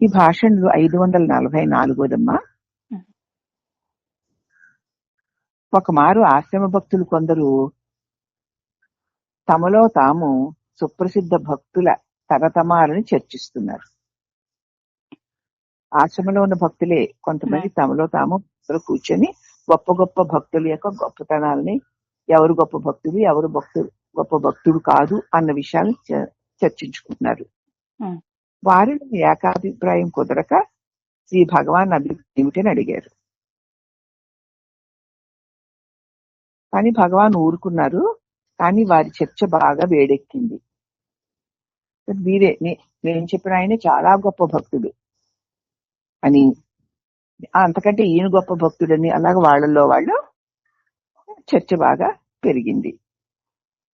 ఈ భాషణలు 544దమ్మా. ఒకమారు ఆశ్రమ భక్తులు కొందరు తమలో తాము సుప్రసిద్ధ భక్తుల తరతమాలని చర్చిస్తున్నారు. ఆశ్రమంలో ఉన్న భక్తులే కొంతమంది తమలో తాము కూర్చొని గొప్ప గొప్ప భక్తుల యొక్క గొప్పతనాలని, ఎవరు గొప్ప భక్తులు, ఎవరు గొప్ప భక్తుడు కాదు అన్న విషయాన్ని చర్చించుకుంటున్నారు. వారిలో ఏకాభిప్రాయం కుదరక శ్రీ భగవాన్ అభిప్రాయం ఏమిటని అడిగారు. కానీ భగవాన్ ఊరుకున్నారు. కానీ వారి చర్చ బాగా వేడెక్కింది. మీరే నేను చెప్పిన ఆయన చాలా గొప్ప భక్తుడు అని, అంతకంటే ఈయన గొప్ప భక్తుడని, అలాగే వాళ్ళల్లో వాళ్ళు చర్చ బాగా పెరిగింది.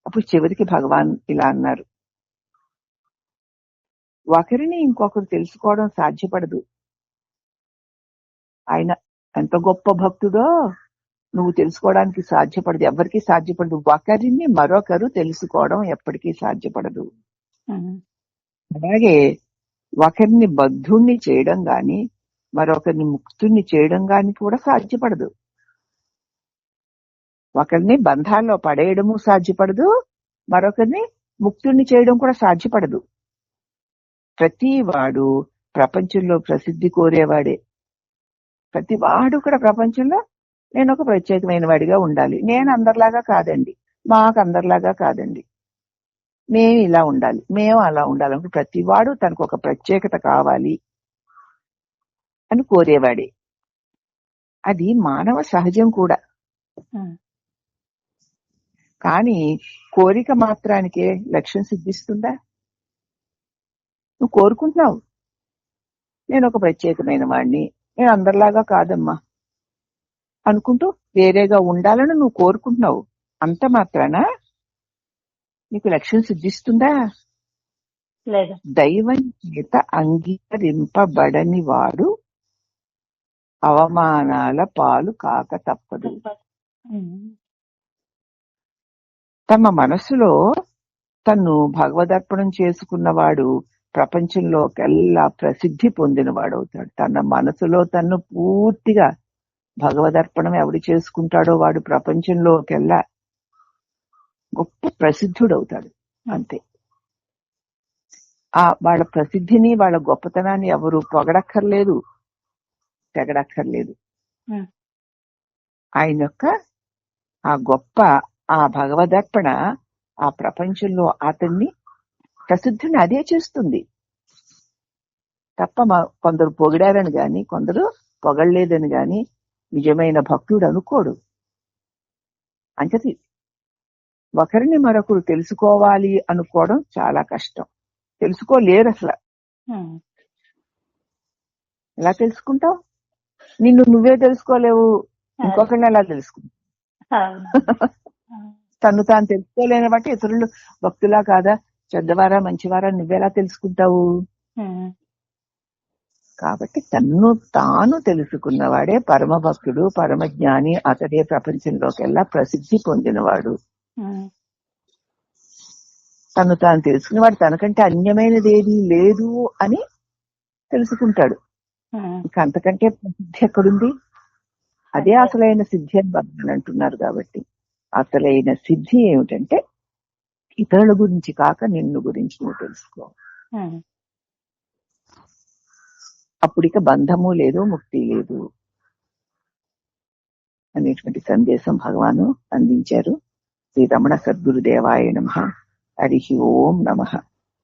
అప్పుడు చివరికి భగవాన్ ఇలా అన్నారు, ఒకరిని ఇంకొకరు తెలుసుకోవడం సాధ్యపడదు. ఆయన ఎంత గొప్ప భక్తుడో నువ్వు తెలుసుకోవడానికి సాధ్యపడదు, ఎవరికి సాధ్యపడదు. ఒకరిని మరొకరు తెలుసుకోవడం ఎప్పటికీ సాధ్యపడదు. అలాగే ఒకరిని బద్ధుణ్ణి చేయడం గాని మరొకరిని ముక్తుణ్ణి చేయడం గాని కూడా సాధ్యపడదు. ఒకరిని బంధాల్లో పడేయడము సాధ్యపడదు, మరొకరిని ముక్తుణ్ణి చేయడం కూడా సాధ్యపడదు. ప్రతి వాడు ప్రపంచంలో ప్రసిద్ధి కోరేవాడే. ప్రతి వాడు కూడా ప్రపంచంలో నేను ఒక ప్రత్యేకమైన వాడిగా ఉండాలి, నేను అందరిలాగా కాదండి, మాకు అందరిలాగా కాదండి, మేము ఇలా ఉండాలి, మేము అలా ఉండాలి, ప్రతి వాడు తనకు ఒక ప్రత్యేకత కావాలి అని కోరేవాడే. అది మానవ సహజం కూడా. కానీ కోరిక మాత్రానికే లక్ష్యం సిద్ధిస్తుందా? నువ్వు కోరుకుంటున్నావు, నేను ఒక ప్రత్యేకమైన వాడిని, నేను అందరిలాగా కాదమ్మా అనుకుంటూ వేరేగా ఉండాలని నువ్వు కోరుకుంటున్నావు. అంత మాత్రాన నీకు లక్ష్యం సిద్ధిస్తుందా? దైవం చేత అంగీకరింపబడని వాడు అవమానాల పాలు కాక తప్పదు. తమ మనసులో తన్ను భగవదర్పణం చేసుకున్నవాడు ప్రపంచంలోకెల్లా ప్రసిద్ధి పొందినవాడవుతాడు. తన మనసులో తన్ను పూర్తిగా భగవదర్పణం ఎవడు చేసుకుంటాడో వాడు ప్రపంచంలోకెల్లా గొప్ప ప్రసిద్ధుడవుతాడు. అంతే. వాళ్ళ ప్రసిద్ధిని, వాళ్ళ గొప్పతనాన్ని ఎవరు పొగడక్కర్లేదు, తెగడక్కర్లేదు. ఆయన యొక్క ఆ గొప్ప ఆ భగవదర్పణ ఆ ప్రపంచంలో అతన్ని ప్రసిద్ధిని అదే చేస్తుంది తప్ప కొందరు పొగిడారని గాని కొందరు పొగడలేదని గాని నిజమైన భక్తుడు అనుకోడు. అంతది ఒకరిని మరొకరు తెలుసుకోవాలి అనుకోవడం చాలా కష్టం. తెలుసుకోలేరు అసలు. ఎలా తెలుసుకుంటావు? నిన్ను నువ్వే తెలుసుకోలేవు, ఇంకొకరిని ఎలా తెలుసుకుంటావు? తను తాను తెలుసుకోలేని బట్టి ఇతరులు భక్తులా కాదా, చెడ్డవారా మంచివారా నువ్వెలా తెలుసుకుంటావు? కాబట్టి తన్ను తాను తెలుసుకున్నవాడే పరమ భక్తుడు, పరమ జ్ఞాని. అతడే ప్రపంచంలోకెల్లా ప్రసిద్ధి పొందినవాడు. తను తాను తెలుసుకున్నవాడు తనకంటే అన్యమైనది ఏది లేదు అని తెలుసుకుంటాడు. ఇంకా అంతకంటే ప్రసిద్ధి ఎక్కడుంది? అదే అసలైన సిద్ధి అని భగవాన్ అంటున్నారు. కాబట్టి అసలైన సిద్ధి ఏమిటంటే ఇతరుల గురించి కాక నిన్ను గురించి నువ్వు తెలుసుకో. అప్పుడిక బంధము లేదు, ముక్తి లేదు అనేటువంటి సందేశం భగవాను అందించారు. శ్రీ రమణ సద్గురుదేవాయ నమః. హరి ఓం నమః.